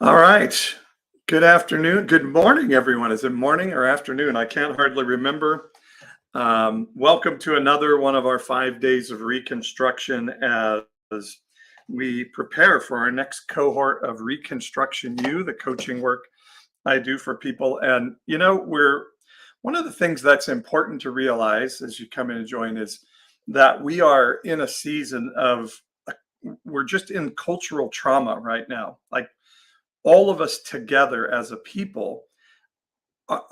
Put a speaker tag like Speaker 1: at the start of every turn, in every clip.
Speaker 1: All right. Good afternoon. Good morning, everyone. Is it morning or afternoon? I can't hardly remember. Welcome to another one of our 5 days of reconstruction as we prepare for our next cohort of Reconstruction U, the coaching work I do for people. And, we're one of the things that's important to realize as you come in and join is that we are in a season of, we're just in cultural trauma right now. Like, all of us together as a people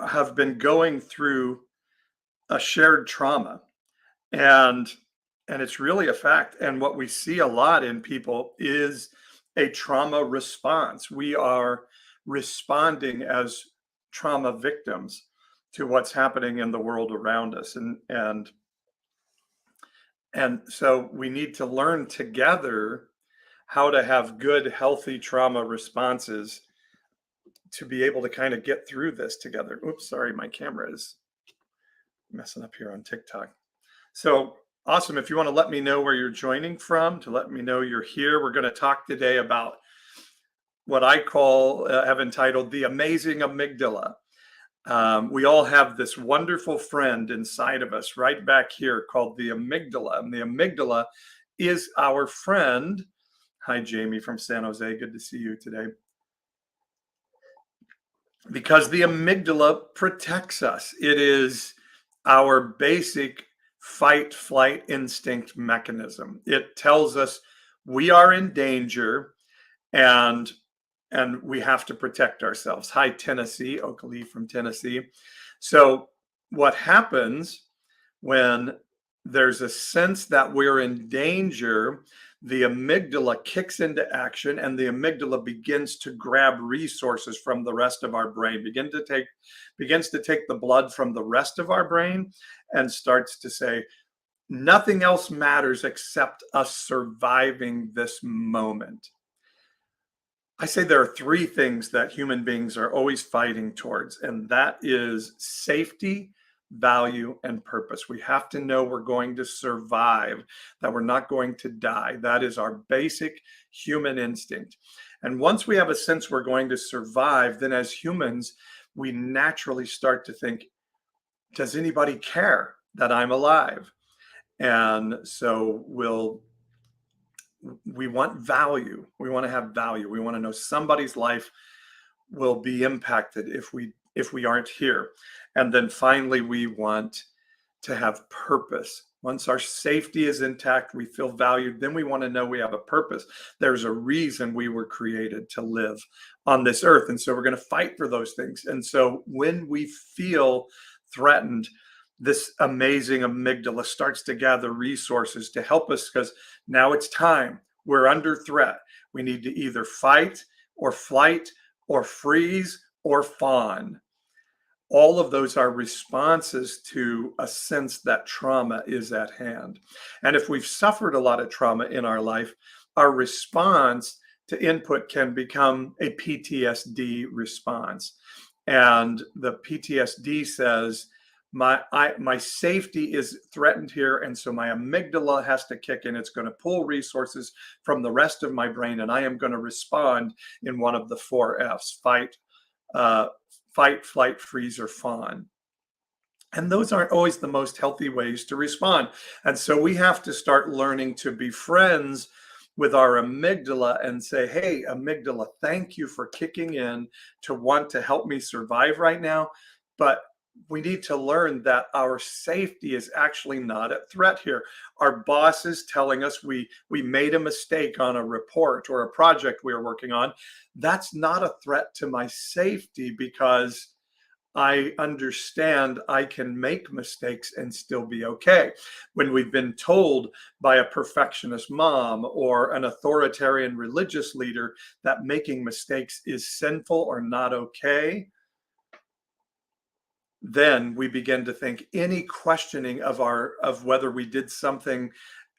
Speaker 1: have been going through a shared trauma, and it's really a fact. And what we see a lot in people is a trauma response. We are responding as trauma victims to what's happening in the world around us, and so we need to learn together how to have good healthy trauma responses to be able to kind of get through this together. Oops, sorry, my camera is messing up here on TikTok. So awesome. If you want to let me know where you're joining from, to let me know you're here, we're going to talk today about what I have entitled The Amazing Amygdala. We all have this wonderful friend inside of us right back here called the amygdala. And the amygdala is our friend. Hi, Jamie from San Jose. Good to see you today. Because the amygdala protects us. It is our basic fight flight instinct mechanism. It tells us we are in danger and we have to protect ourselves. Hi, Tennessee, Oakley from Tennessee. So what happens when there's a sense that we're in danger, the amygdala kicks into action and the amygdala begins to grab resources from the rest of our brain, begins to take the blood from the rest of our brain and starts to say, nothing else matters except us surviving this moment. I say there are three things that human beings are always fighting towards, and that is safety, value, and purpose. We have to know we're going to survive, that we're not going to die. That is our basic human instinct. And once we have a sense we're going to survive, then as humans, we naturally start to think, does anybody care that I'm alive? And so we want value. We want to have value. We want to know somebody's life will be impacted if we aren't here. And then finally, we want to have purpose. Once our safety is intact, we feel valued, then we want to know we have a purpose. There's a reason we were created to live on this earth. And so we're going to fight for those things. And so when we feel threatened, this amazing amygdala starts to gather resources to help us, because now it's time. We're under threat. We need to either fight or flight or freeze or fawn. All of those are responses to a sense that trauma is at hand. And if we've suffered a lot of trauma in our life, our response to input can become a PTSD response. And the PTSD says, my safety is threatened here, and so my amygdala has to kick in. It's going to pull resources from the rest of my brain, and I am going to respond in one of the four F's: fight, flight, freeze, or fawn. And those aren't always the most healthy ways to respond. And so we have to start learning to be friends with our amygdala and say, hey, amygdala, thank you for kicking in to want to help me survive right now. But we need to learn that our safety is actually not at threat here. Our boss is telling us we made a mistake on a report or a project we are working on. That's not a threat to my safety, because I understand I can make mistakes and still be okay. When we've been told by a perfectionist mom or an authoritarian religious leader that making mistakes is sinful or not okay, then we begin to think any questioning of whether we did something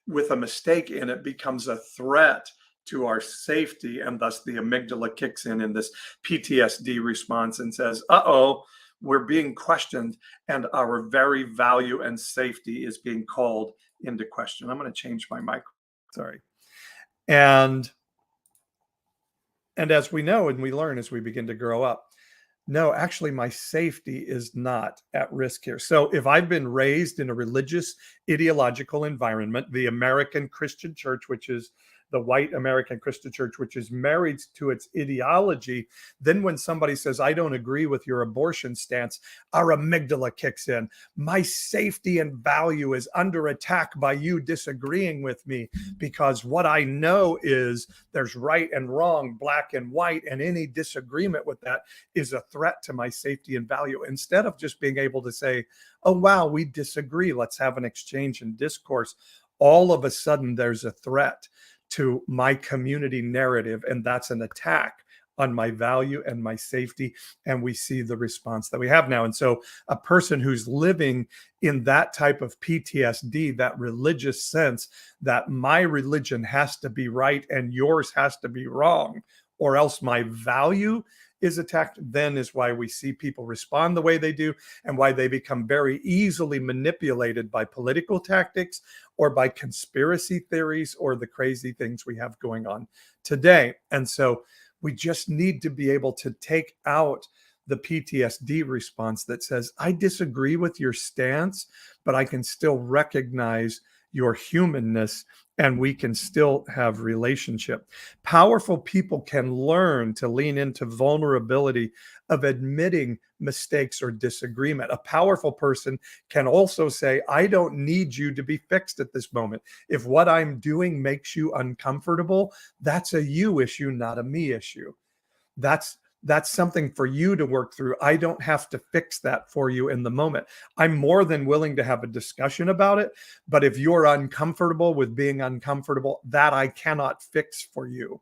Speaker 1: with a mistake in it becomes a threat to our safety, and thus the amygdala kicks in this PTSD response and says, uh-oh, we're being questioned and our very value and safety is being called into question. I'm going to change my mic. Sorry. And And as we know and we learn as we begin to grow up, no, actually, my safety is not at risk here. So if I've been raised in a religious, ideological environment, the American Christian church, which is the white American Christian church, which is married to its ideology, then when somebody says, I don't agree with your abortion stance, our amygdala kicks in. My safety and value is under attack by you disagreeing with me, because what I know is there's right and wrong, black and white, and any disagreement with that is a threat to my safety and value. Instead of just being able to say, oh, wow, we disagree, let's have an exchange and discourse, all of a sudden there's a threat to my community narrative, and that's an attack on my value and my safety. And we see the response that we have now. And so a person who's living in that type of PTSD, that religious sense that my religion has to be right and yours has to be wrong, or else my value is attacked, then is why we see people respond the way they do, and why they become very easily manipulated by political tactics or by conspiracy theories or the crazy things we have going on today. And so we just need to be able to take out the PTSD response that says, I disagree with your stance, but I can still recognize your humanness and we can still have relationship. Powerful people can learn to lean into vulnerability of admitting mistakes or disagreement. A powerful person can also say, I don't need you to be fixed at this moment. If what I'm doing makes you uncomfortable, that's a you issue, not a me issue. That's something for you to work through. I don't have to fix that for you in the moment. I'm more than willing to have a discussion about it, but if you're uncomfortable with being uncomfortable, that I cannot fix for you.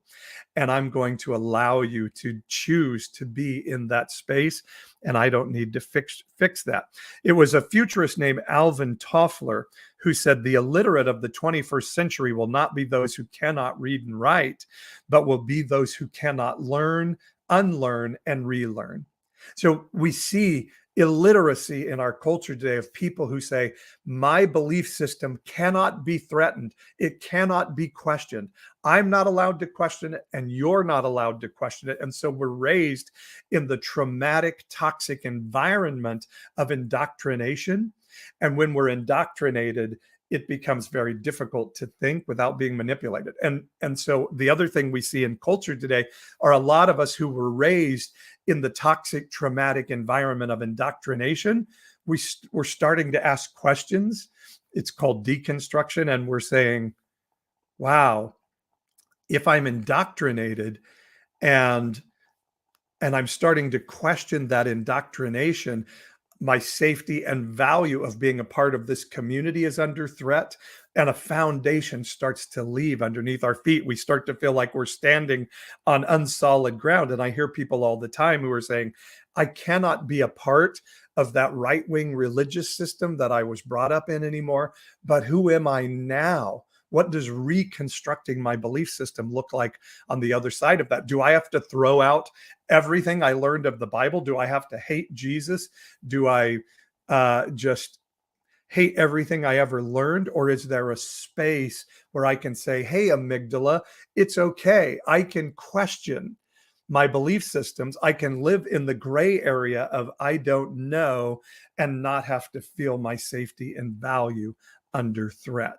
Speaker 1: And I'm going to allow you to choose to be in that space, and I don't need to fix that. It was a futurist named Alvin Toffler who said the illiterate of the 21st century will not be those who cannot read and write, but will be those who cannot learn, unlearn, and relearn. So we see illiteracy in our culture today of people who say, my belief system cannot be threatened. It cannot be questioned. I'm not allowed to question it, and you're not allowed to question it. And so we're raised in the traumatic, toxic environment of indoctrination. And when we're indoctrinated, it becomes very difficult to think without being manipulated. And so the other thing we see in culture today are a lot of us who were raised in the toxic, traumatic environment of indoctrination. We're starting to ask questions. It's called deconstruction. And we're saying, wow, if I'm indoctrinated and I'm starting to question that indoctrination, my safety and value of being a part of this community is under threat, and a foundation starts to leave underneath our feet. We start to feel like we're standing on unsolid ground. And I hear people all the time who are saying, I cannot be a part of that right-wing religious system that I was brought up in anymore, but who am I now? What does reconstructing my belief system look like on the other side of that? Do I have to throw out everything I learned of the Bible? Do I have to hate Jesus? Do I just hate everything I ever learned? Or is there a space where I can say, hey, amygdala, it's okay. I can question my belief systems. I can live in the gray area of I don't know and not have to feel my safety and value under threat.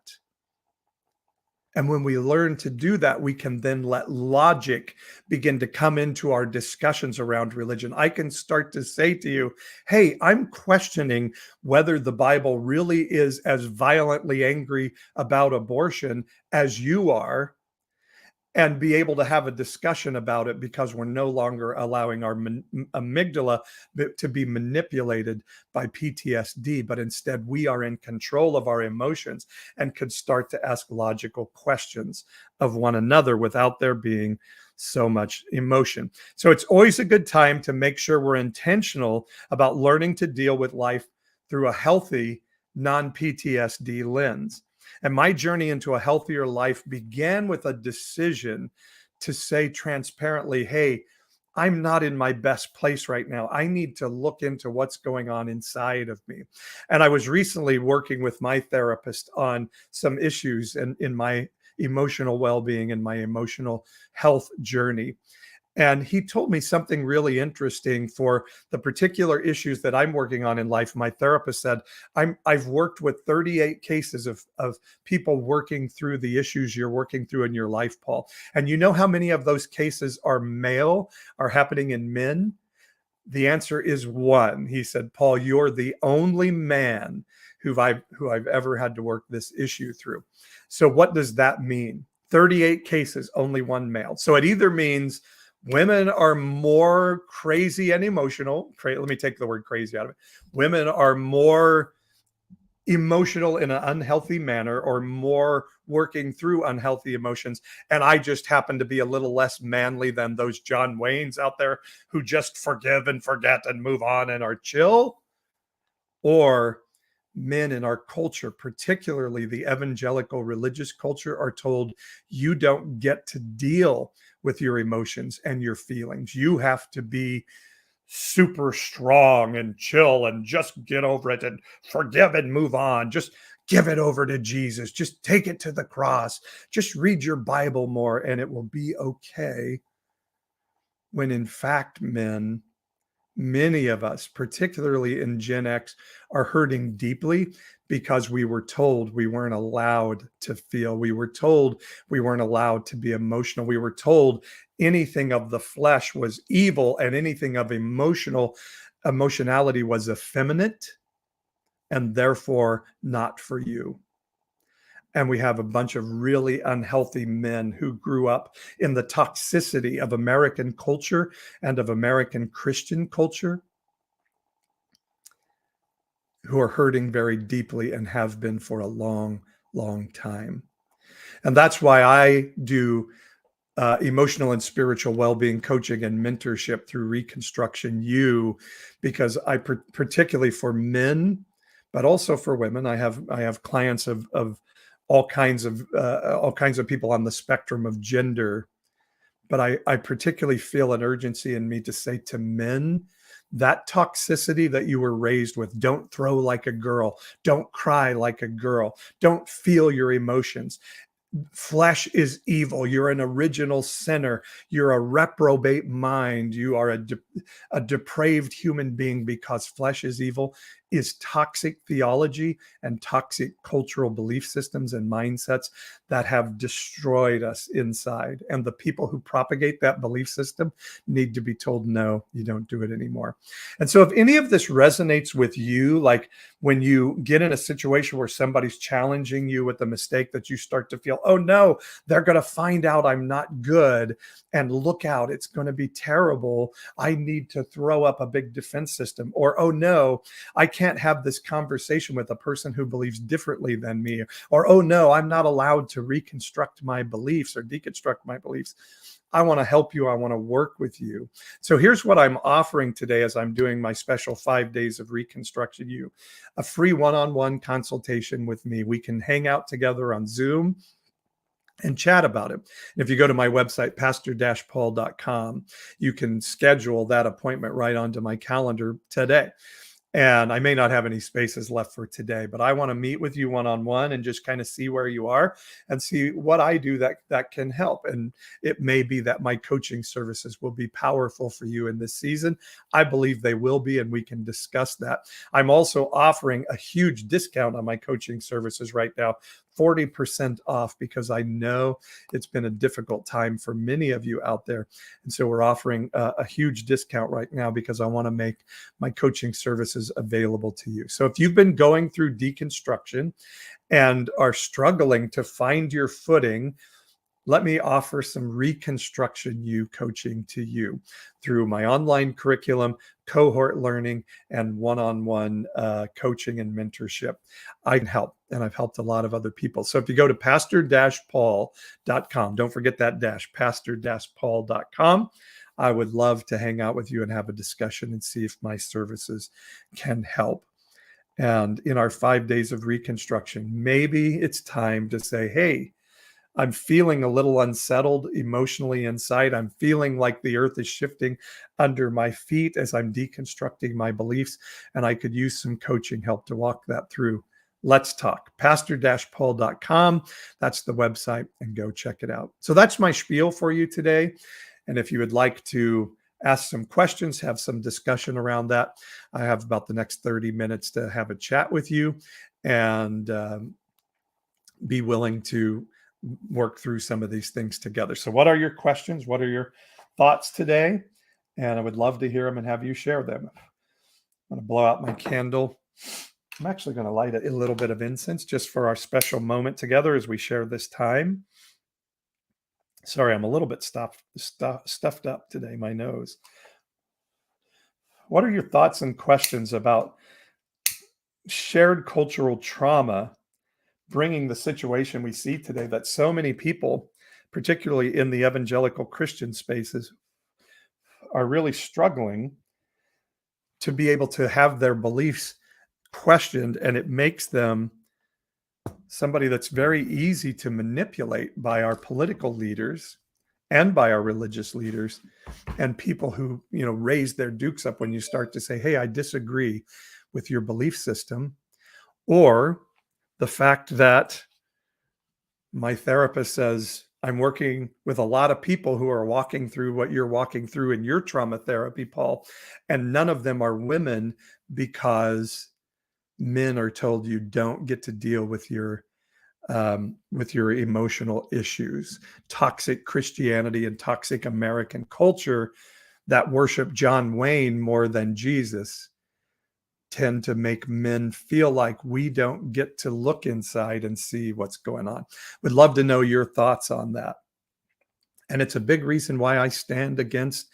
Speaker 1: And when we learn to do that, we can then let logic begin to come into our discussions around religion. I can start to say to you, hey, I'm questioning whether the Bible really is as violently angry about abortion as you are, and be able to have a discussion about it, because we're no longer allowing our amygdala to be manipulated by PTSD, but instead we are in control of our emotions and could start to ask logical questions of one another without there being so much emotion. So it's always a good time to make sure we're intentional about learning to deal with life through a healthy non-PTSD lens. And my journey into a healthier life began with a decision to say transparently, hey, I'm not in my best place right now. I need to look into what's going on inside of me. And I was recently working with my therapist on some issues in my emotional well-being and my emotional health journey. And he told me something really interesting for the particular issues that I'm working on in life. My therapist said, I've worked with 38 cases of people working through the issues you're working through in your life, Paul. And you know how many of those cases are male, are happening in men? The answer is one. He said, Paul, you're the only man who I've ever had to work this issue through. So what does that mean? 38 cases, only one male. So it either means women are more crazy and emotional. Let me take the word crazy out of it. Women are more emotional in an unhealthy manner, or more working through unhealthy emotions. And I just happen to be a little less manly than those John Waynes out there who just forgive and forget and move on and are chill. Or men in our culture, particularly the evangelical religious culture, are told you don't get to deal with your emotions and your feelings. You have to be super strong and chill and just get over it and forgive and move on. Just give it over to Jesus. Just take it to the cross. Just read your Bible more and it will be okay. When in fact, men, many of us, particularly in Gen X, are hurting deeply because we were told we weren't allowed to feel. We were told we weren't allowed to be emotional. We were told anything of the flesh was evil and anything of emotionality was effeminate and therefore not for you. And we have a bunch of really unhealthy men who grew up in the toxicity of American culture and of American Christian culture, who are hurting very deeply and have been for a long, long time. And that's why I do emotional and spiritual well-being coaching and mentorship through Reconstruction U, because particularly for men, but also for women, I have clients of all kinds of people on the spectrum of gender. But I particularly feel an urgency in me to say to men, that toxicity that you were raised with, don't throw like a girl, don't cry like a girl, don't feel your emotions. Flesh is evil. You're an original sinner. You're a reprobate mind. You are a depraved human being because flesh is evil, is toxic theology and toxic cultural belief systems and mindsets that have destroyed us inside. And the people who propagate that belief system need to be told, no, you don't do it anymore. And so if any of this resonates with you, like when you get in a situation where somebody's challenging you with a mistake, that you start to feel, oh no, they're going to find out I'm not good, and look out, it's going to be terrible. I need to throw up a big defense system. Or, oh no, I can't have this conversation with a person who believes differently than me. Or, oh no, I'm not allowed to reconstruct my beliefs or deconstruct my beliefs. I want to help you. I want to work with you. So here's what I'm offering today as I'm doing my special 5 days of Reconstruction U, a free one-on-one consultation with me. We can hang out together on Zoom and chat about it. And if you go to my website, pastor-paul.com, you can schedule that appointment right onto my calendar today. And I may not have any spaces left for today, but I want to meet with you one-on-one and just kind of see where you are and see what I do that can help. And it may be that my coaching services will be powerful for you in this season. I believe they will be, and we can discuss that. I'm also offering a huge discount on my coaching services right now, 40% off, because I know it's been a difficult time for many of you out there. And so we're offering a huge discount right now because I want to make my coaching services available to you. So if you've been going through deconstruction and are struggling to find your footing, let me offer some Reconstruction U coaching to you through my online curriculum, cohort learning, and one-on-one coaching and mentorship. I can help, and I've helped a lot of other people. So if you go to pastor-paul.com, don't forget that dash, pastor-paul.com. I would love to hang out with you and have a discussion and see if my services can help. And in our 5 days of Reconstruction, maybe it's time to say, hey, I'm feeling a little unsettled emotionally inside. I'm feeling like the earth is shifting under my feet as I'm deconstructing my beliefs, and I could use some coaching help to walk that through. Let's talk. pastor-paul.com. That's the website, and go check it out. So that's my spiel for you today. And if you would like to ask some questions, have some discussion around that, I have about the next 30 minutes to have a chat with you and be willing to work through some of these things together. So what are your questions? What are your thoughts today? And I would love to hear them and have you share them. I'm going to blow out my candle. I'm actually going to light a little bit of incense just for our special moment together as we share this time. Sorry, I'm a little bit stuffed up today, my nose. What are your thoughts and questions about shared cultural trauma bringing the situation we see today that so many people, particularly in the evangelical Christian spaces, are really struggling to be able to have their beliefs questioned, and it makes them somebody that's very easy to manipulate by our political leaders and by our religious leaders and people who, raise their dukes up when you start to say, hey, I disagree with your belief system, or the fact that my therapist says, I'm working with a lot of people who are walking through what you're walking through in your trauma therapy, Paul, and none of them are women because men are told you don't get to deal with your emotional issues. Toxic Christianity and toxic American culture that worship John Wayne more than Jesus tend to make men feel like we don't get to look inside and see what's going on. Would love to know your thoughts on that. And it's a big reason why I stand against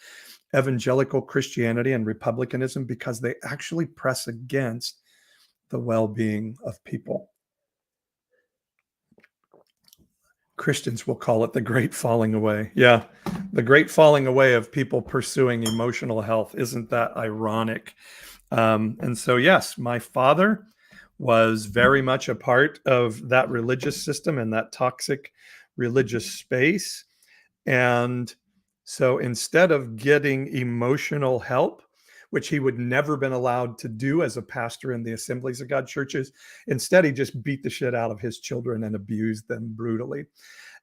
Speaker 1: evangelical Christianity and republicanism, because they actually press against the well-being of people. Christians will call it the great falling away. Yeah, the great falling away of people pursuing emotional health. Isn't that ironic? And so, yes, my father was very much a part of that religious system and that toxic religious space. And so instead of getting emotional help, which he would never been allowed to do as a pastor in the Assemblies of God churches, instead he just beat the shit out of his children and abused them brutally.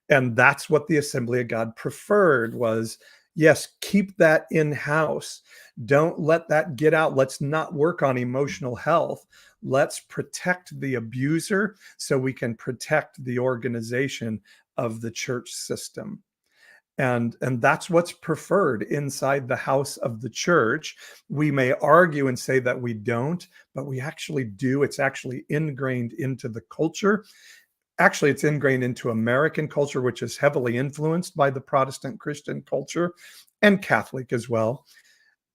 Speaker 1: And that's what the Assembly of God preferred was, yes, keep that in-house. Don't let that get out. Let's not work on emotional health. Let's protect the abuser so we can protect the organization of the church system. And that's what's preferred inside the house of the church. We may argue and say that we don't, but we actually do. It's actually ingrained into the culture. Actually, it's ingrained into American culture, which is heavily influenced by the Protestant Christian culture and Catholic as well.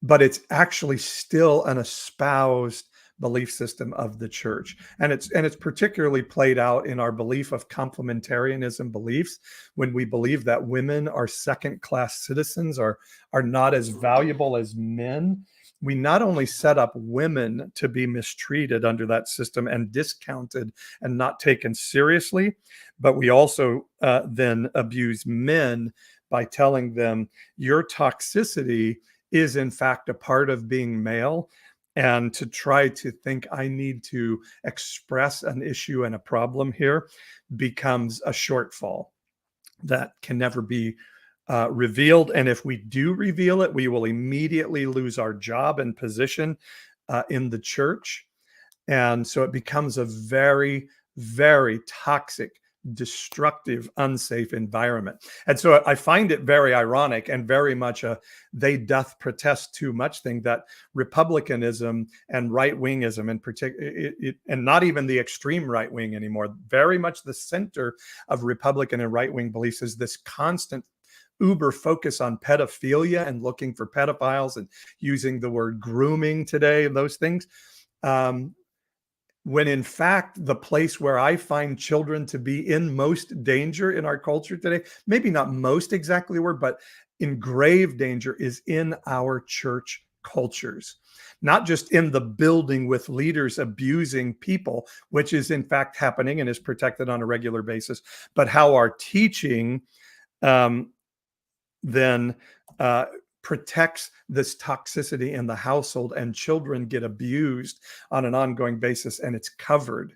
Speaker 1: But it's actually still an espoused belief system of the church. And it's particularly played out in our belief of complementarianism beliefs, when we believe that women are second-class citizens, are not as valuable as men. We not only set up women to be mistreated under that system and discounted and not taken seriously, but we also then abuse men by telling them your toxicity is in fact a part of being male. And to try to think I need to express an issue and a problem here becomes a shortfall that can never be revealed. And if we do reveal it, we will immediately lose our job and position in the church. And so it becomes a very, very toxic, destructive, unsafe environment. And so I find it very ironic and very much a they doth protest too much thing, that republicanism and right-wingism in particular, and not even the extreme right wing anymore, very much the center of Republican and right-wing beliefs is this constant uber focus on pedophilia and looking for pedophiles and using the word grooming today and those things. When in fact, the place where I find children to be in most danger in our culture today, maybe not most exactly the word, but in grave danger, is in our church cultures. Not just in the building with leaders abusing people, which is in fact happening and is protected on a regular basis, but how our teaching then protects this toxicity in the household, and children get abused on an ongoing basis, and it's covered.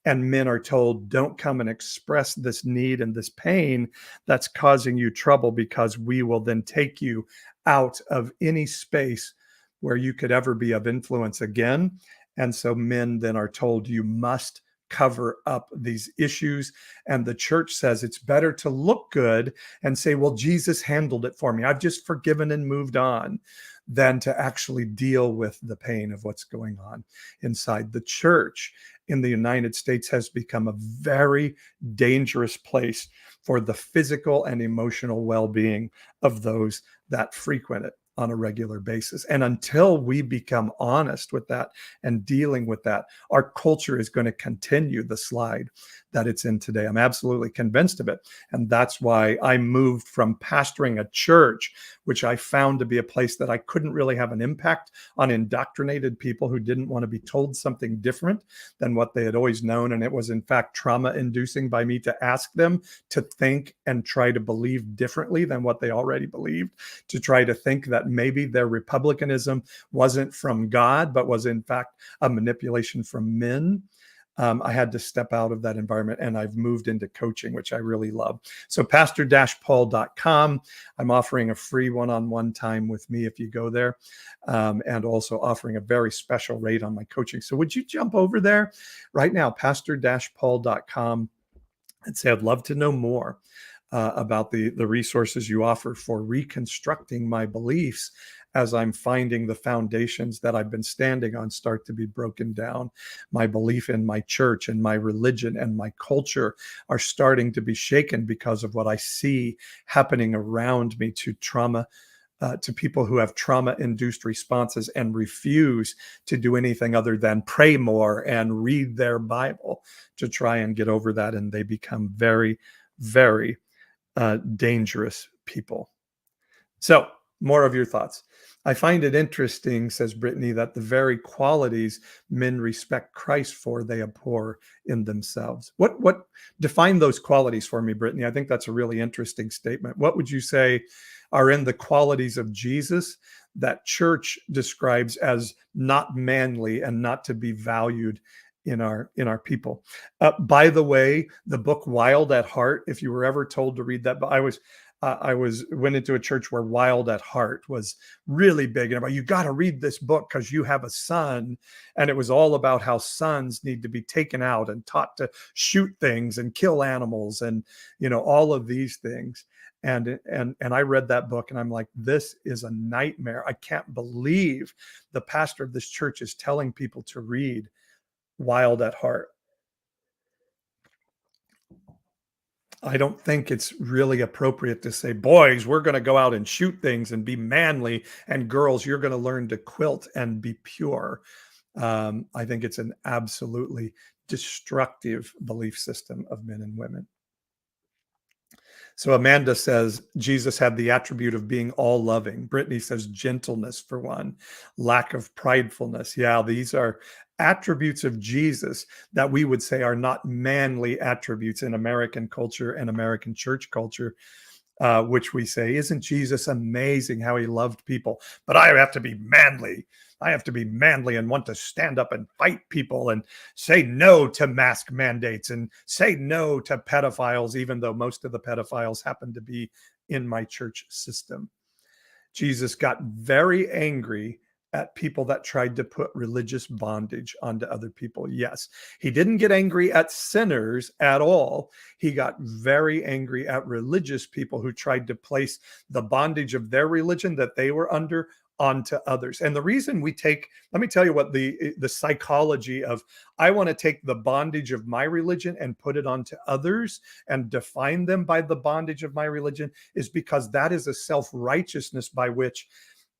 Speaker 1: and men are told, don't come and express this need and this pain that's causing you trouble, because we will then take you out of any space where you could ever be of influence again. And so men then are told, you must cover up these issues. And the church says it's better to look good and say, well, Jesus handled it for me, I've just forgiven and moved on, than to actually deal with the pain of what's going on inside. The church in the United States has become a very dangerous place for the physical and emotional well-being of those that frequent it on a regular basis. And until we become honest with that and dealing with that, our culture is going to continue the slide that it's in today. I'm absolutely convinced of it. And that's why I moved from pastoring a church, which I found to be a place that I couldn't really have an impact on indoctrinated people who didn't want to be told something different than what they had always known. And it was, in fact, trauma inducing by me to ask them to think and try to believe differently than what they already believed, to try to think that maybe their republicanism wasn't from God, but was in fact a manipulation from men. I had to step out of that environment, and I've moved into coaching, which I really love. So pastor-paul.com, I'm offering a free one-on-one time with me if you go there, and also offering a very special rate on my coaching. So would you jump over there right now, pastor-paul.com, and say, I'd love to know more about the resources you offer for reconstructing my beliefs as I'm finding the foundations that I've been standing on start to be broken down. My belief in my church and my religion and my culture are starting to be shaken because of what I see happening around me to trauma, to people who have trauma-induced responses and refuse to do anything other than pray more and read their Bible to try and get over that. And they become very, very dangerous people. So, more of your thoughts. I find it interesting, says Brittany, that the very qualities men respect Christ for, they abhor in themselves. What define those qualities for me, Brittany? I think that's a really interesting statement. What would you say are in the qualities of Jesus that church describes as not manly and not to be valued in our people? By the way, the book Wild at Heart, if you were ever told to read that, I went into a church where Wild at Heart was really big, and about, you got to read this book because you have a son. And it was all about how sons need to be taken out and taught to shoot things and kill animals, and all of these things. And I read that book, and I'm like, this is a nightmare. I can't believe the pastor of this church is telling people to read Wild at Heart. I don't think it's really appropriate to say, boys, we're going to go out and shoot things and be manly, and girls, you're going to learn to quilt and be pure. I think it's an absolutely destructive belief system of men and women. So Amanda says Jesus had the attribute of being all loving. Brittany says gentleness for one, lack of pridefulness. Yeah, these are attributes of Jesus that we would say are not manly attributes in American culture and American church culture, which we say, isn't Jesus amazing how he loved people? But I have to be manly. I have to be manly and want to stand up and fight people and say no to mask mandates and say no to pedophiles, even though most of the pedophiles happen to be in my church system. Jesus got very angry at people that tried to put religious bondage onto other people. Yes, he didn't get angry at sinners at all. He got very angry at religious people who tried to place the bondage of their religion that they were under onto others. And the reason we take, let me tell you what the psychology of, I want to take the bondage of my religion and put it onto others and define them by the bondage of my religion, is because that is a self-righteousness by which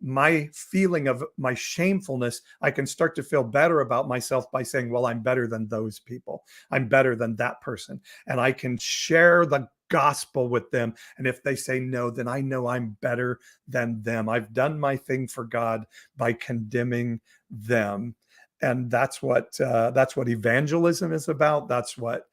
Speaker 1: my feeling of my shamefulness, I can start to feel better about myself by saying, well, I'm better than those people. I'm better than that person. And I can share the gospel with them. And if they say no, then I know I'm better than them. I've done my thing for God by condemning them. And that's what evangelism is about. That's what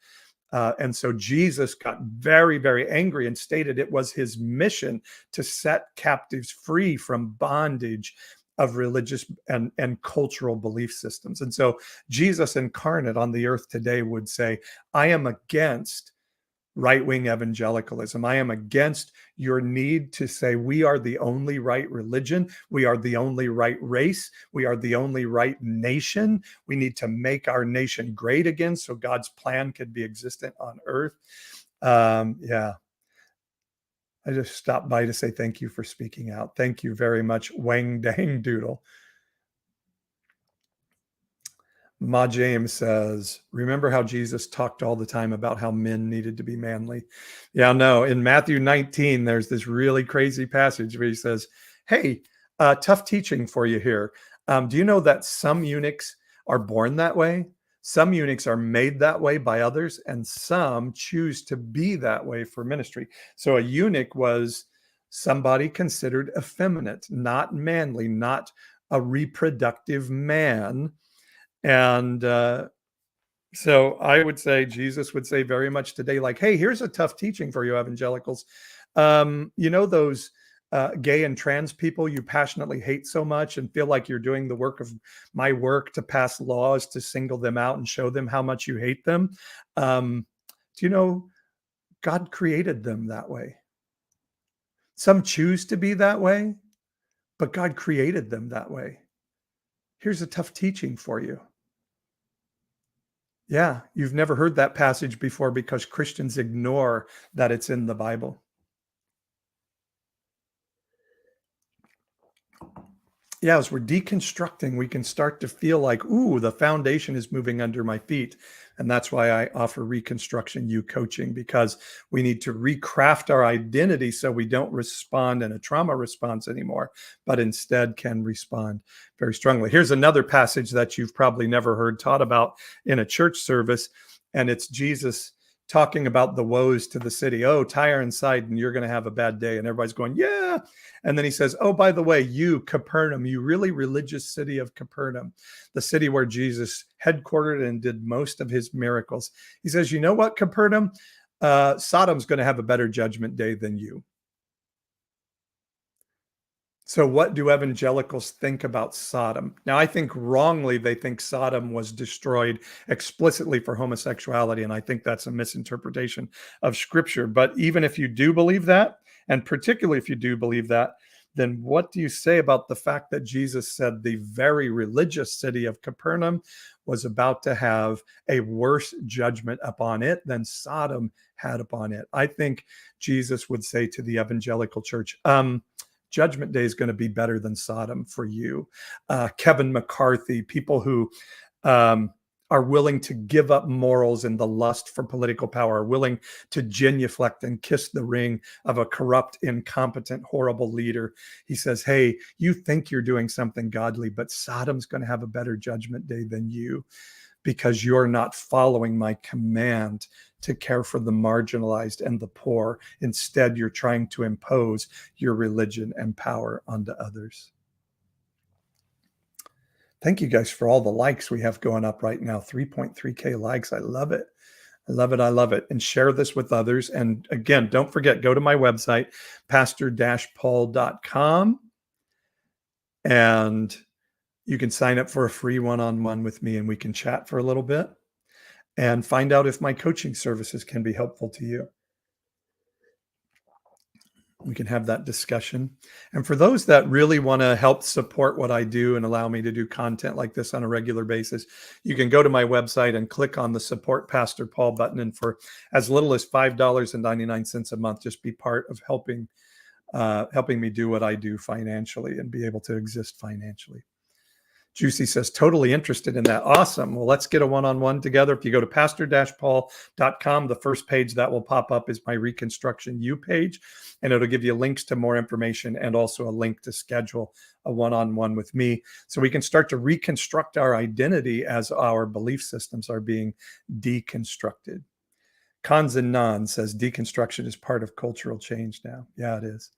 Speaker 1: and so Jesus got very, very angry and stated it was his mission to set captives free from bondage of religious and cultural belief systems. And so Jesus incarnate on the earth today would say, I am against right-wing evangelicalism. I am against your need to say we are the only right religion. We are the only right race. We are the only right nation. We need to make our nation great again so God's plan could be existent on earth. Yeah. I just stopped by to say thank you for speaking out. Thank you very much, Wang Dang Doodle. Ma James says, remember how Jesus talked all the time about how men needed to be manly? Yeah, no. In Matthew 19, there's this really crazy passage where he says, hey, tough teaching for you here. Do you know that some eunuchs are born that way? Some eunuchs are made that way by others, and some choose to be that way for ministry. So a eunuch was somebody considered effeminate, not manly, not a reproductive man. And so I would say Jesus would say very much today, like, hey, here's a tough teaching for you evangelicals. You know, those gay and trans people you passionately hate so much and feel like you're doing the work of my work to pass laws to single them out and show them how much you hate them. Do you know God created them that way? Some choose to be that way, but God created them that way. Here's a tough teaching for you. Yeah, you've never heard that passage before because Christians ignore that it's in the Bible. Yeah, as we're deconstructing, we can start to feel like, ooh, the foundation is moving under my feet. And that's why I offer Reconstruction U coaching, because we need to recraft our identity so we don't respond in a trauma response anymore, but instead can respond very strongly. Here's another passage that you've probably never heard taught about in a church service, and it's Jesus talking about the woes to the city. Oh, Tyre and Sidon, you're going to have a bad day. And everybody's going, yeah. And then he says, oh, by the way, you, Capernaum, you really religious city of Capernaum, the city where Jesus headquartered and did most of his miracles. He says, you know what, Capernaum? Sodom's going to have a better judgment day than you. So what do evangelicals think about Sodom? Now, I think wrongly they think Sodom was destroyed explicitly for homosexuality, and I think that's a misinterpretation of Scripture. But even if you do believe that, and particularly if you do believe that, then what do you say about the fact that Jesus said the very religious city of Capernaum was about to have a worse judgment upon it than Sodom had upon it? I think Jesus would say to the evangelical church, Judgment Day is going to be better than Sodom for you. Kevin McCarthy, people who are willing to give up morals and the lust for political power, are willing to genuflect and kiss the ring of a corrupt, incompetent, horrible leader. He says, hey, you think you're doing something godly, but Sodom's going to have a better judgment day than you, because you're not following my command to care for the marginalized and the poor. Instead, you're trying to impose your religion and power onto others. Thank you guys for all the likes we have going up right now. 3.3K likes. I love it. I love it. I love it. And share this with others. And again, don't forget, go to my website, pastor-paul.com. And you can sign up for a free one-on-one with me and we can chat for a little bit and find out if my coaching services can be helpful to you. We can have that discussion. And for those that really want to help support what I do and allow me to do content like this on a regular basis, you can go to my website and click on the Support Pastor Paul button. And for as little as $5.99 a month, just be part of helping me do what I do financially and be able to exist financially. Juicy says, totally interested in that. Awesome. Well, let's get a one-on-one together. If you go to pastor-paul.com, the first page that will pop up is my Reconstruction U page, and it'll give you links to more information and also a link to schedule a one-on-one with me so we can start to reconstruct our identity as our belief systems are being deconstructed. Kanzanan says, deconstruction is part of cultural change now. Yeah, it is.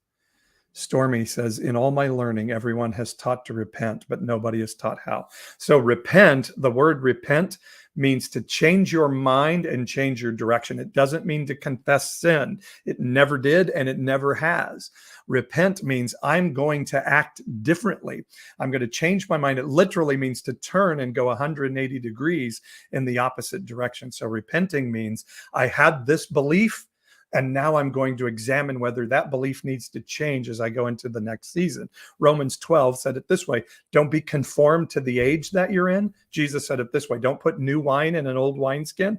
Speaker 1: Stormy says, in all my learning, everyone has taught to repent, but nobody is taught how. So repent, the word repent means to change your mind and change your direction. It doesn't mean to confess sin. It never did, and it never has. Repent means I'm going to act differently. I'm going to change my mind. It literally means to turn and go 180 degrees in the opposite direction. So repenting means I had this belief, and now I'm going to examine whether that belief needs to change as I go into the next season. Romans 12 said it this way: don't be conformed to the age that you're in. Jesus said it this way: don't put new wine in an old wineskin.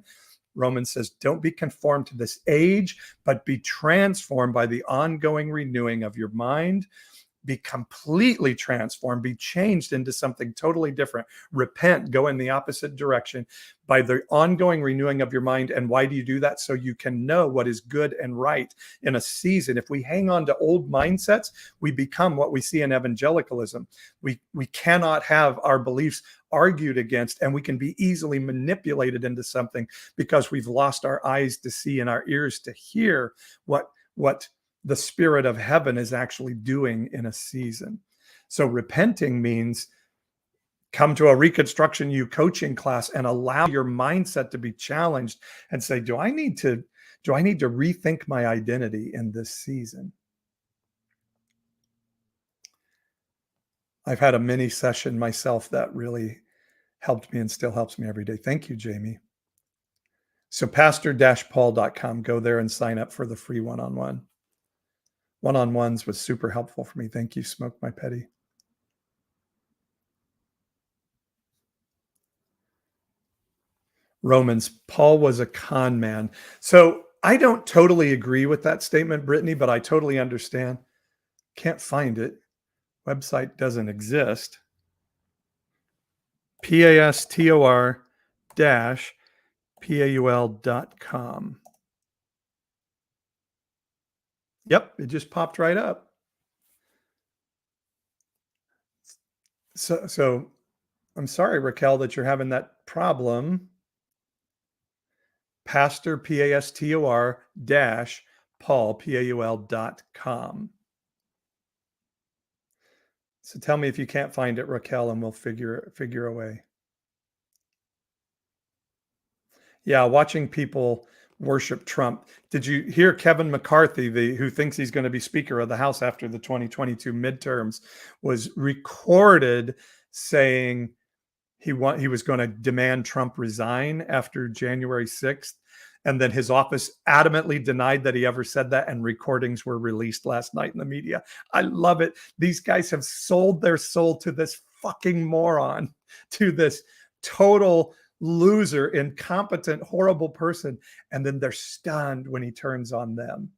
Speaker 1: Romans says, don't be conformed to this age, but be transformed by the ongoing renewing of your mind. Be completely transformed, be changed into something totally different. Repent, go in the opposite direction by the ongoing renewing of your mind. And why do you do that? So you can know what is good and right in a season. If we hang on to old mindsets, we become what we see in evangelicalism. We cannot have our beliefs argued against, and we can be easily manipulated into something because we've lost our eyes to see and our ears to hear what the Spirit of heaven is actually doing in a season. So repenting means come to a Reconstruction U coaching class and allow your mindset to be challenged and say, do I need to rethink my identity in this season? I've had a mini session myself that really helped me and still helps me every day. Thank you, Jamie. So pastor-paul.com, go there and sign up for the free one-on-one. One-on-ones was super helpful for me. Thank you, Smoke My Petty. Romans, Paul was a con man. So I don't totally agree with that statement, Brittany, but I totally understand. Can't find it. Website doesn't exist. pastor-paul.com. Yep, it just popped right up. So I'm sorry, Raquel, that you're having that problem. Pastor, pastor dash Paul, paul.com. So tell me if you can't find it, Raquel, and we'll figure a way. Yeah, watching people worship Trump. Did you hear Kevin McCarthy, who thinks he's going to be Speaker of the House after the 2022 midterms, was recorded saying he was going to demand Trump resign after January 6th. And then his office adamantly denied that he ever said that. And recordings were released last night in the media. I love it. These guys have sold their soul to this fucking moron, to this total loser, incompetent, horrible person. And then they're stunned when he turns on them.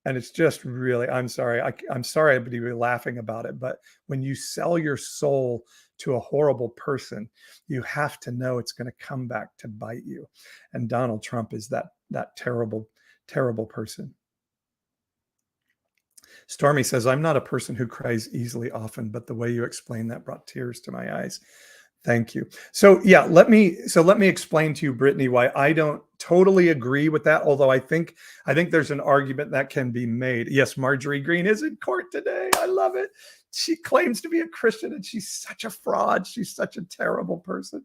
Speaker 1: And it's just really, I'm sorry I'd be laughing about it. But when you sell your soul to a horrible person, you have to know it's going to come back to bite you. And Donald Trump is that terrible, terrible person. Stormy says, I'm not a person who cries easily often, but the way you explain that brought tears to my eyes. Thank you. So yeah, let me explain to you, Brittany, why I don't totally agree with that. Although I think there's an argument that can be made. Yes, Marjorie Greene is in court today. I love it. She claims to be a Christian and she's such a fraud. She's such a terrible person.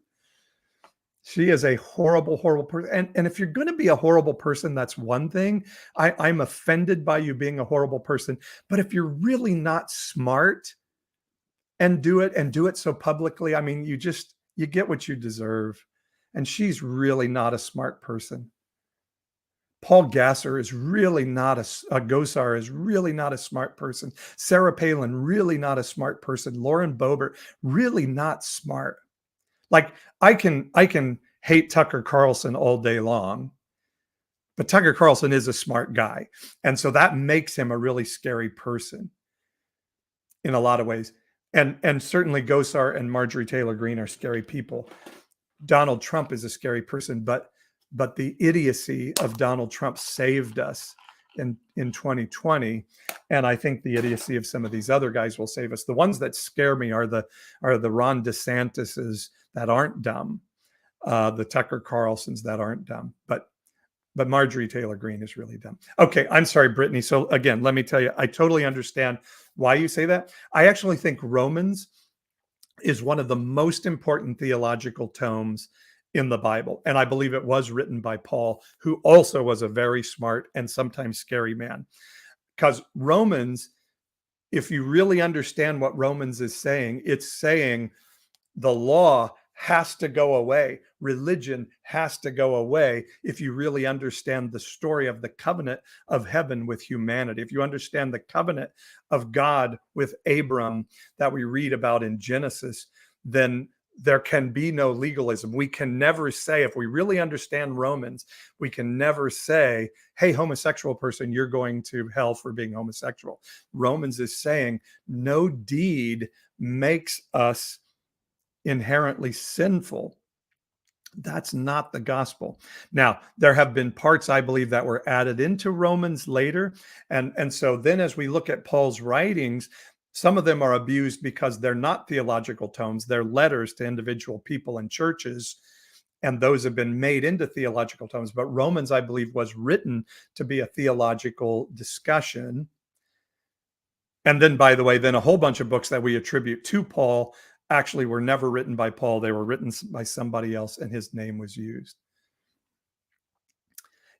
Speaker 1: She is a horrible, horrible person. And if you're going to be a horrible person, that's one thing. I'm offended by you being a horrible person. But if you're really not smart and do it so publicly, I mean, you get what you deserve. And she's really not a smart person. Paul Gasser is really not Gosar is really not a smart person. Sarah Palin, really not a smart person. Lauren Boebert, really not smart. Like I can hate Tucker Carlson all day long, but Tucker Carlson is a smart guy. And so that makes him a really scary person in a lot of ways. And certainly Gosar and Marjorie Taylor Greene are scary people. Donald Trump is a scary person, but the idiocy of Donald Trump saved us in 2020. And I think the idiocy of some of these other guys will save us. The ones that scare me are the Ron DeSantis's that aren't dumb, the Tucker Carlsons that aren't dumb. But But Marjorie Taylor Greene is really dumb. Okay, I'm sorry, Brittany. So again, let me tell you, I totally understand why you say that. I actually think Romans is one of the most important theological tomes in the Bible. And I believe it was written by Paul, who also was a very smart and sometimes scary man. Because Romans, if you really understand what Romans is saying, it's saying the law has to go away. Religion has to go away if you really understand the story of the covenant of heaven with humanity. If you understand the covenant of God with Abram that we read about in Genesis, then there can be no legalism. We can never say, if we really understand Romans, we can never say, hey, homosexual person, you're going to hell for being homosexual. Romans is saying no deed makes us inherently sinful. That's not the gospel. Now, there have been parts, I believe, that were added into Romans later. And so then as we look at Paul's writings, some of them are abused because they're not theological tomes. They're letters to individual people and churches. And those have been made into theological tomes. But Romans, I believe, was written to be a theological discussion. And then, by the way, then a whole bunch of books that we attribute to Paul actually were never written by Paul. They were written by somebody else, and his name was used.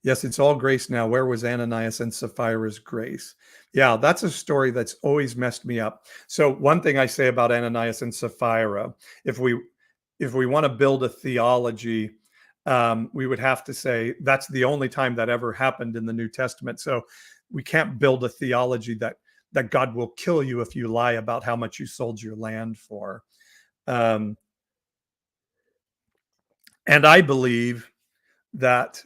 Speaker 1: Yes, it's all grace now. Where was Ananias and Sapphira's grace? Yeah, that's a story that's always messed me up. So one thing I say about Ananias and Sapphira, if we want to build a theology, we would have to say that's the only time that ever happened in the New Testament. So we can't build a theology that God will kill you if you lie about how much you sold your land for. And I believe that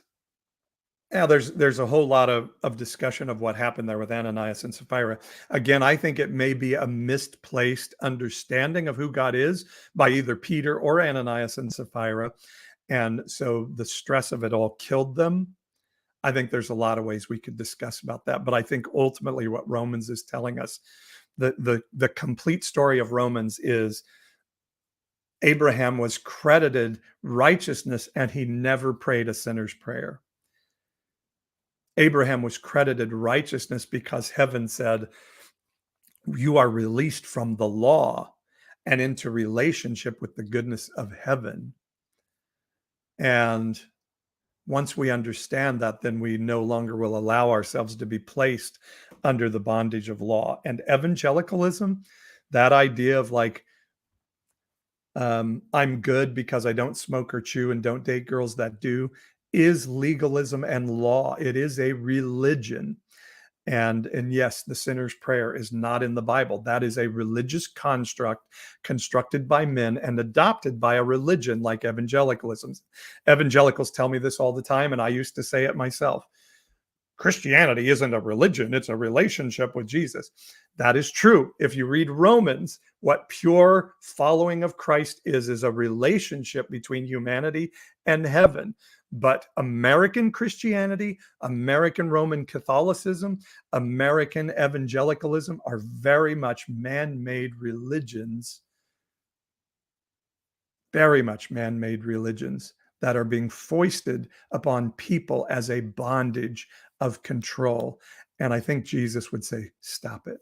Speaker 1: there's a whole lot of discussion of what happened there with Ananias and Sapphira. Again, I think it may be a misplaced understanding of who God is by either Peter or Ananias and Sapphira. And so the stress of it all killed them. I think there's a lot of ways we could discuss about that. But I think ultimately what Romans is telling us, the complete story of Romans is Abraham was credited righteousness and he never prayed a sinner's prayer. Abraham was credited righteousness because heaven said, you are released from the law and into relationship with the goodness of heaven. And once we understand that, then we no longer will allow ourselves to be placed under the bondage of law. And evangelicalism, that idea of like, I'm good because I don't smoke or chew and don't date girls that do, is legalism and law. It is a religion. And yes, the sinner's prayer is not in the Bible. That is a religious construct constructed by men and adopted by a religion like evangelicalism. Evangelicals tell me this all the time, and I used to say it myself. Christianity isn't a religion, it's a relationship with Jesus. That is true. If you read Romans, what pure following of Christ is a relationship between humanity and heaven. But American Christianity, American Roman Catholicism, American evangelicalism are very much man-made religions, very much man-made religions that are being foisted upon people as a bondage of control. And I think Jesus would say, stop it.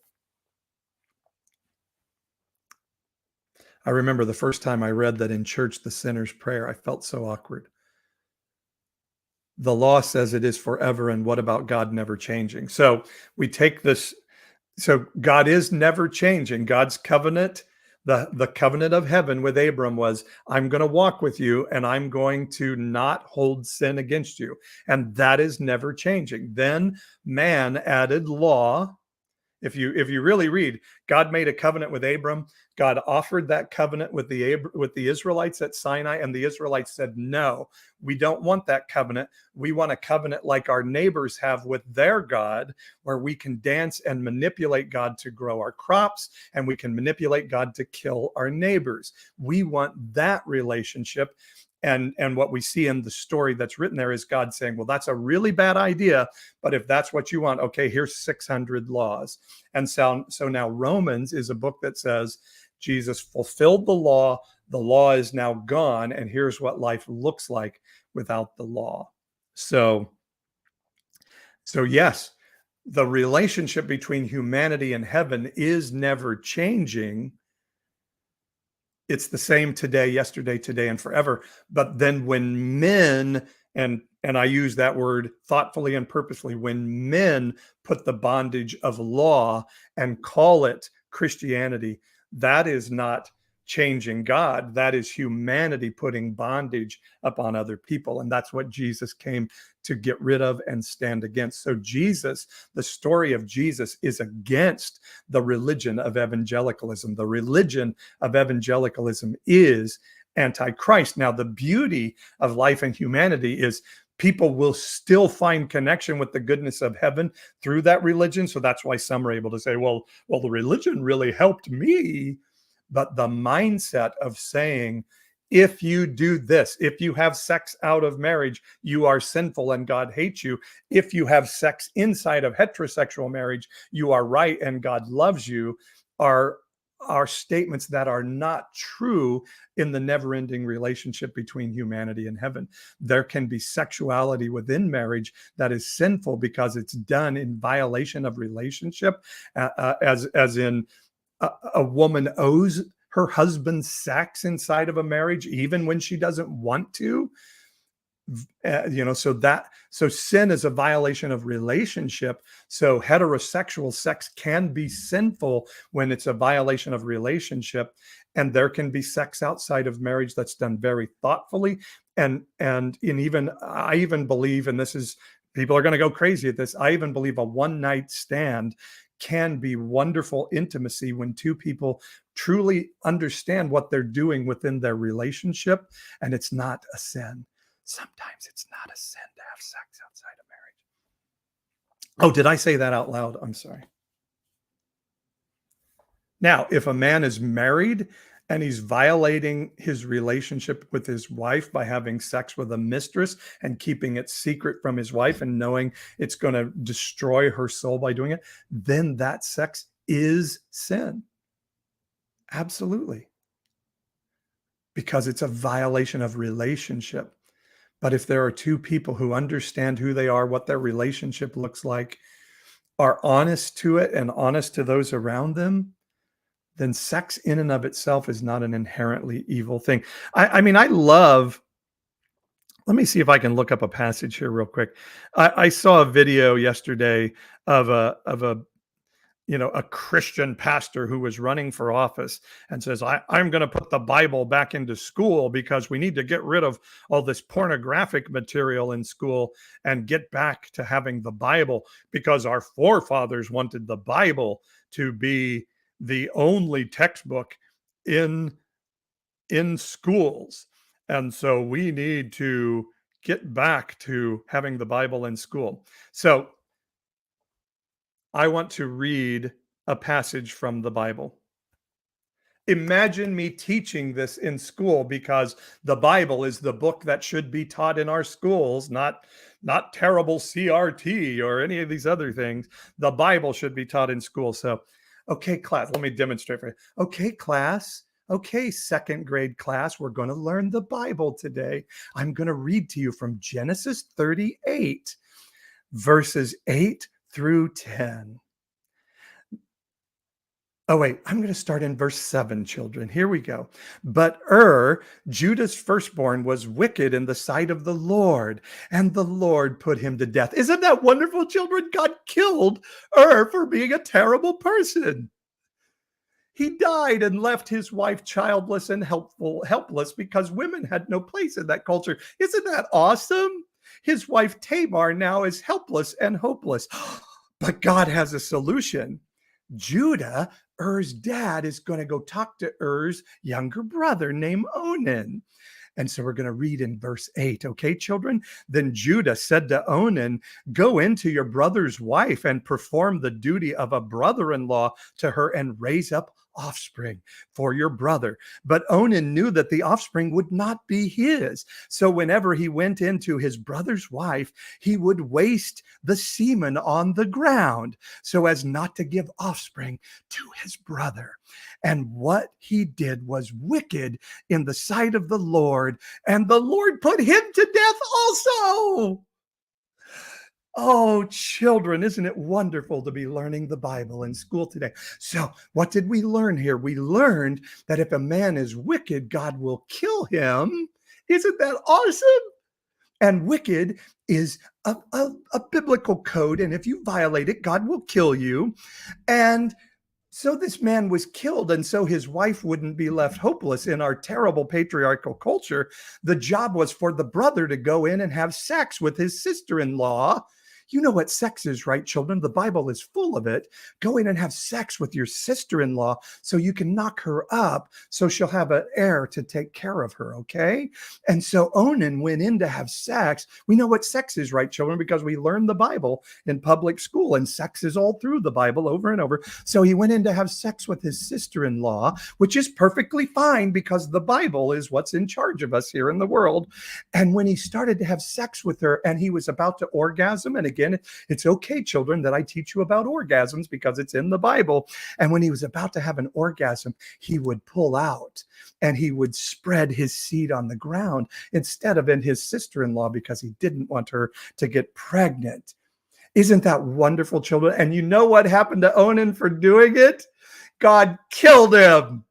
Speaker 1: I remember the first time I read that in church, the sinner's prayer, I felt so awkward. The law says it is forever, and what about God never changing? So we take this, so God is never changing. God's covenant, the covenant of heaven with Abram was, I'm going to walk with you and I'm going to not hold sin against you. And that is never changing. Then man added law. If you really read, God made a covenant with Abram. God offered that covenant with the Israelites at Sinai, and the Israelites said, no, we don't want that covenant. We want a covenant like our neighbors have with their God, where we can dance and manipulate God to grow our crops, and we can manipulate God to kill our neighbors. We want that relationship. And what we see in the story that's written there is God saying, well, that's a really bad idea, but if that's what you want, okay, here's 600 laws. And so now Romans is a book that says Jesus fulfilled the law is now gone, and here's what life looks like without the law. So So, yes, the relationship between humanity and heaven is never changing. It's the same today, yesterday, today, and forever. But then when men, and I use that word thoughtfully and purposefully, when men put the bondage of law and call it Christianity, that is not changing God. That is humanity putting bondage upon other people. And that's what Jesus came to get rid of and stand against. So Jesus, the story of Jesus is against the religion of evangelicalism. The religion of evangelicalism is antichrist. Now, the beauty of life and humanity is people will still find connection with the goodness of heaven through that religion. So that's why some are able to say, well, the religion really helped me. But the mindset of saying, if you do this, if you have sex out of marriage, you are sinful and God hates you. If you have sex inside of heterosexual marriage, you are right and God loves you, are statements that are not true in the never-ending relationship between humanity and heaven. There can be sexuality within marriage that is sinful because it's done in violation of relationship, as in a woman owes her husband sex inside of a marriage, even when she doesn't want to. So sin is a violation of relationship. So heterosexual sex can be sinful when it's a violation of relationship, and there can be sex outside of marriage that's done very thoughtfully. And even I even believe, and this is, people are going to go crazy at this, I even believe a one night stand can be wonderful intimacy when two people truly understand what they're doing within their relationship, and it's not a sin. Sometimes it's not a sin to have sex outside of marriage. Oh, did I say that out loud? I'm sorry. Now, if a man is married and he's violating his relationship with his wife by having sex with a mistress and keeping it secret from his wife and knowing it's going to destroy her soul by doing it, then that sex is sin. Absolutely. Because it's a violation of relationship. But if there are two people who understand who they are, what their relationship looks like, are honest to it and honest to those around them, then sex in and of itself is not an inherently evil thing. I mean, I love, let me see if I can look up a passage here real quick. I saw a video yesterday of a Christian pastor who was running for office and says, I'm going to put the Bible back into school because we need to get rid of all this pornographic material in school and get back to having the Bible because our forefathers wanted the Bible to be the only textbook in schools. And so we need to get back to having the Bible in school. So I want to read a passage from the Bible. Imagine me teaching this in school because the Bible is the book that should be taught in our schools, not terrible CRT or any of these other things. The Bible should be taught in school. So, okay, class, let me demonstrate for you. Okay, class. Okay, second grade class, we're going to learn the Bible today. I'm going to read to you from Genesis 38, verses 8 through 10. Oh, wait, I'm going to start in verse 7, children. Here we go. But Judah's firstborn, was wicked in the sight of the Lord, and the Lord put him to death. Isn't that wonderful, children? God killed for being a terrible person. He died and left his wife childless and helpless because women had no place in that culture. Isn't that awesome? His wife Tamar now is helpless and hopeless. But God has a solution. Judah, dad, is going to go talk to younger brother named Onan. And so we're going to read in verse 8. Okay, children? Then Judah said to Onan, go into your brother's wife and perform the duty of a brother-in-law to her and raise up offspring for your brother. But Onan knew that the offspring would not be his. So whenever he went into his brother's wife, he would waste the semen on the ground so as not to give offspring to his brother. And what he did was wicked in the sight of the Lord, and the Lord put him to death also. Oh, children, isn't it wonderful to be learning the Bible in school today? So, what did we learn here? We learned that if a man is wicked, God will kill him. Isn't that awesome? And wicked is a biblical code. And if you violate it, God will kill you. And so this man was killed, and so his wife wouldn't be left hopeless in our terrible patriarchal culture. The job was for the brother to go in and have sex with his sister in law. You know what sex is, right, children? The Bible is full of it. Go in and have sex with your sister in law so you can knock her up so she'll have an heir to take care of her, okay? And so Onan went in to have sex. We know what sex is, right, children, because we learned the Bible in public school, and sex is all through the Bible over and over. So he went in to have sex with his sister in law, which is perfectly fine because the Bible is what's in charge of us here in the world. And when he started to have sex with her and he was about to orgasm, and again, it's okay, children, that I teach you about orgasms because it's in the Bible. And when he was about to have an orgasm, he would pull out and he would spread his seed on the ground instead of in his sister in law because he didn't want her to get pregnant. Isn't that wonderful, children? And you know what happened to Onan for doing it? God killed him.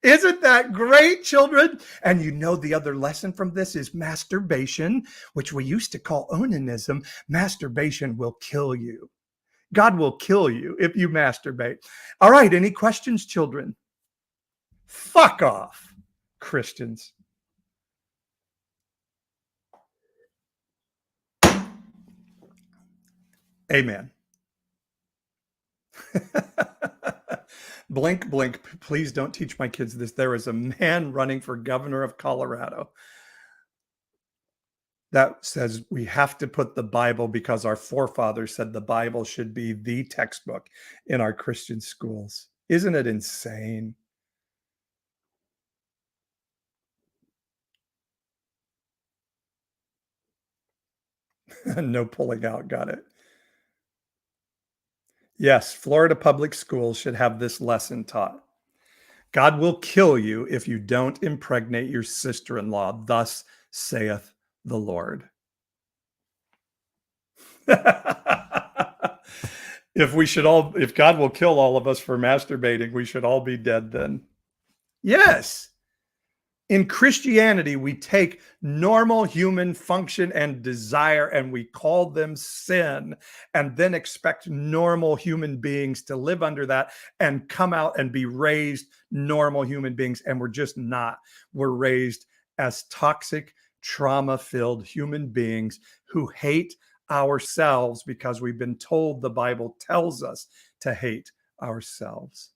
Speaker 1: Isn't that great, children? And you know the other lesson from this is masturbation, which we used to call onanism. Masturbation will kill you. God will kill you if you masturbate. All right, any questions, children? Fuck off, Christians. Amen. Blink, blink. Please don't teach my kids this. There is a man running for governor of Colorado that says we have to put the Bible because our forefathers said the Bible should be the textbook in our Christian schools. Isn't it insane? No pulling out. Got it. Yes, Florida public schools should have this lesson taught. God will kill you if you don't impregnate your sister in law. Thus saith the Lord. If God will kill all of us for masturbating, we should all be dead then. Yes. In Christianity, we take normal human function and desire and we call them sin, and then expect normal human beings to live under that and come out and be raised normal human beings. And we're just not. We're raised as toxic, trauma filled human beings who hate ourselves because we've been told the Bible tells us to hate ourselves.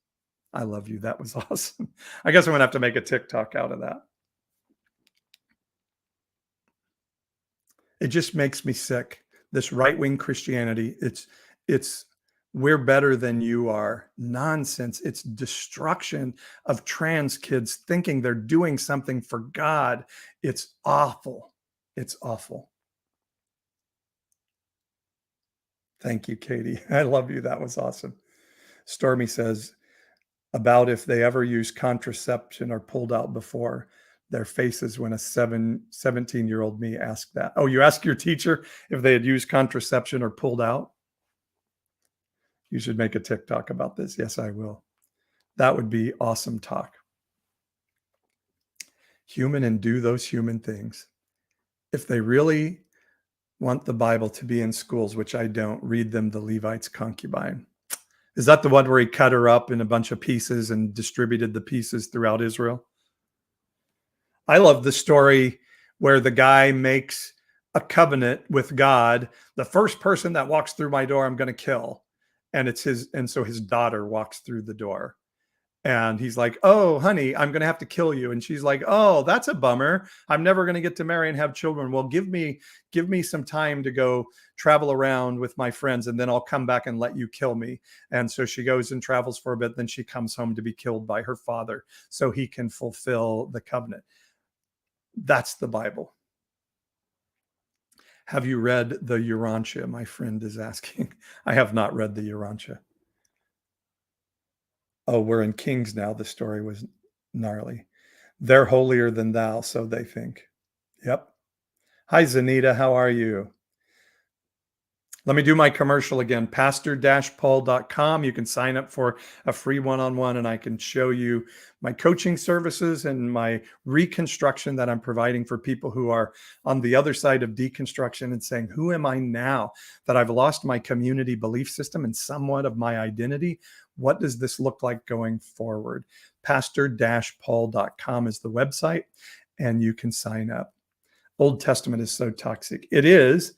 Speaker 1: I love you. That was awesome. I guess I'm going to have to make a TikTok out of that. It just makes me sick. This right-wing Christianity, it's we're better than you are. Nonsense. It's destruction of trans kids thinking they're doing something for God. It's awful. It's awful. Thank you, Katie. I love you. That was awesome. Stormy says, about if they ever use contraception or pulled out before their faces when a 17-year-old me asked that. Oh, you asked your teacher if they had used contraception or pulled out? You should make a TikTok about this. Yes, I will. That would be awesome talk. Human and do those human things. If they really want the Bible to be in schools, which I don't, read them The Levite's Concubine. Is that the one where he cut her up in a bunch of pieces and distributed the pieces throughout Israel? I love the story where the guy makes a covenant with God. The first person that walks through my door, I'm going to kill. And it's his, and so his daughter walks through the door. And he's like, oh, honey, I'm going to have to kill you. And she's like, oh, that's a bummer. I'm never going to get to marry and have children. Well, give me some time to go travel around with my friends, and then I'll come back and let you kill me. And so she goes and travels for a bit. Then she comes home to be killed by her father so he can fulfill the covenant. That's the Bible. Have you read the Urantia? My friend is asking. I have not read the Urantia. Oh, we're in Kings now. The story was gnarly. They're holier than thou, so they think. Yep. Hi, Zanita. How are you? Let me do my commercial again, pastor-paul.com. You can sign up for a free one-on-one and I can show you my coaching services and my reconstruction that I'm providing for people who are on the other side of deconstruction and saying, who am I now that I've lost my community belief system and somewhat of my identity? What does this look like going forward? Pastor-paul.com is the website and you can sign up. Old Testament is so toxic. It is.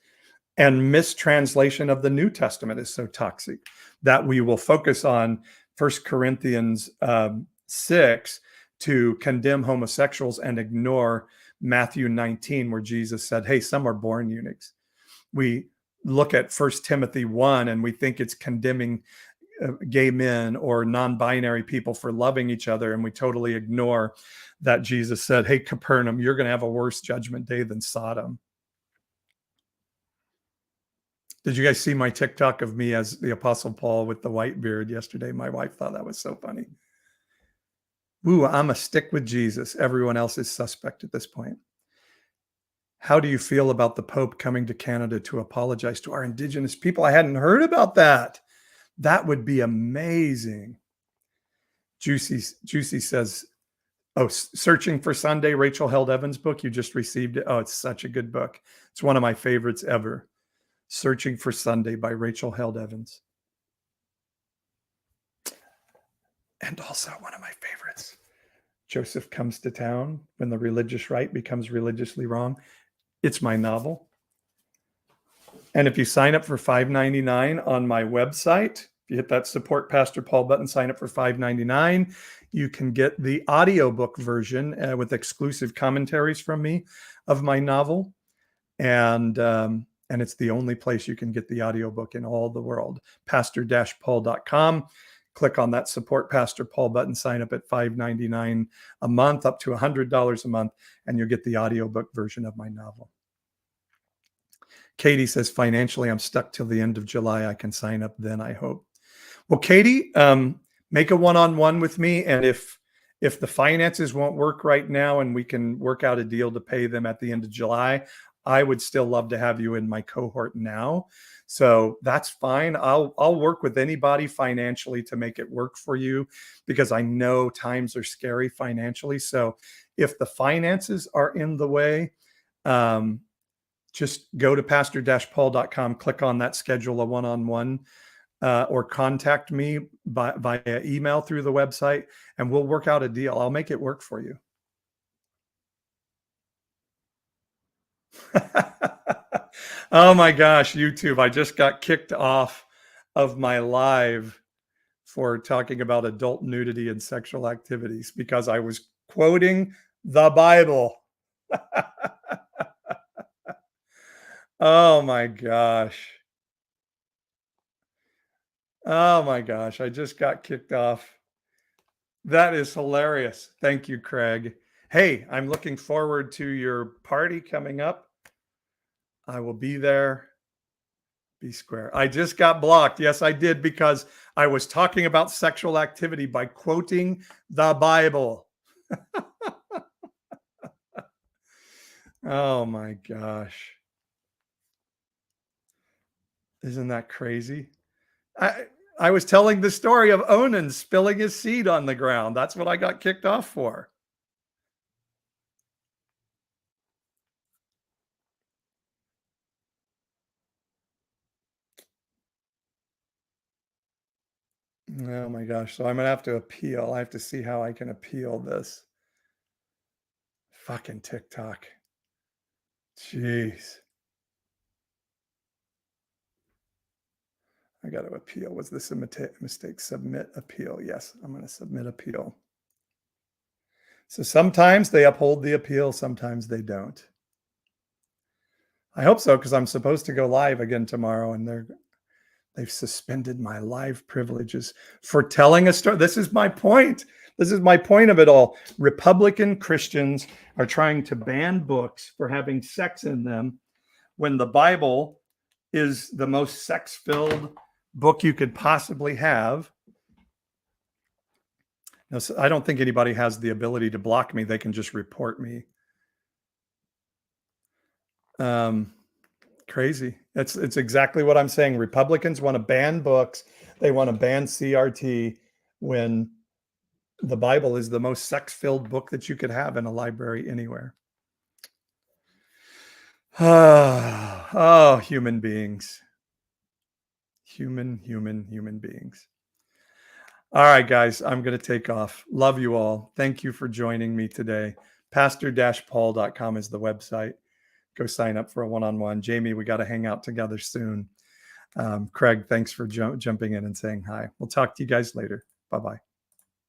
Speaker 1: And mistranslation of the New Testament is so toxic that we will focus on 1 Corinthians 6 to condemn homosexuals and ignore Matthew 19, where Jesus said, hey, some are born eunuchs. We look at 1 Timothy 1 and we think it's condemning gay men or non-binary people for loving each other. And we totally ignore that Jesus said, hey, Capernaum, you're going to have a worse judgment day than Sodom. Did you guys see my TikTok of me as the Apostle Paul with the white beard yesterday? My wife thought that was so funny. Woo, I'm a stick with Jesus. Everyone else is suspect at this point. How do you feel about the Pope coming to Canada to apologize to our Indigenous people? I hadn't heard about that. That would be amazing. Juicy says, oh, Searching for Sunday, Rachel Held Evans' book. You just received it. Oh, it's such a good book. It's one of my favorites ever. Searching for Sunday by Rachel Held Evans. And also one of my favorites, Joseph Comes to Town, When the Religious Right Becomes Religiously Wrong. It's my novel. And if you sign up for $5.99 on my website, if you hit that Support Pastor Paul button, sign up for $5.99, you can get the audiobook version with exclusive commentaries from me of my novel. And it's the only place you can get the audiobook in all the world. pastor-paul.com. Click on that Support Pastor Paul button, sign up at $5.99 a month, up to $100 a month, and you'll get the audiobook version of my novel. Katie says, financially, I'm stuck till the end of July. I can sign up then, I hope. Well, Katie, make a one-on-one with me. And if the finances won't work right now and we can work out a deal to pay them at the end of July, I would still love to have you in my cohort now. So that's fine. I'll work with anybody financially to make it work for you because I know times are scary financially. So if the finances are in the way, just go to pastor-paul.com, click on that, schedule a one-on-one, or contact me via email through the website, and we'll work out a deal. I'll make it work for you. Oh my gosh, YouTube. I just got kicked off of my live for talking about adult nudity and sexual activities because I was quoting the Bible. Oh my gosh. Oh my gosh. I just got kicked off. That is hilarious. Thank you, Craig. Hey, I'm looking forward to your party coming up. I will be there. Be square. I just got blocked. Yes, I did because I was talking about sexual activity by quoting the Bible. Oh my gosh. Isn't that crazy? I was telling the story of Onan spilling his seed on the ground. That's what I got kicked off for. Oh my gosh. So I'm going to have to appeal. I have to see how I can appeal this. Fucking TikTok. Jeez. I got to appeal. Was this a mistake? Submit appeal. Yes, I'm going to submit appeal. So sometimes they uphold the appeal, sometimes they don't. I hope so, because I'm supposed to go live again tomorrow, and they've suspended my live privileges for telling a story. This is my point. This is my point of it all. Republican Christians are trying to ban books for having sex in them when the Bible is the most sex-filled book you could possibly have. Now, so I don't think anybody has the ability to block me. They can just report me. Crazy. It's exactly what I'm saying. Republicans want to ban books. They want to ban CRT when the Bible is the most sex-filled book that you could have in a library anywhere. Oh, human beings. Human beings. All right, guys, I'm going to take off. Love you all. Thank you for joining me today. Pastor-paul.com is the website. Go sign up for a one-on-one. Jamie, we got to hang out together soon. Craig, thanks for jumping in and saying hi. We'll talk to you guys later. Bye-bye.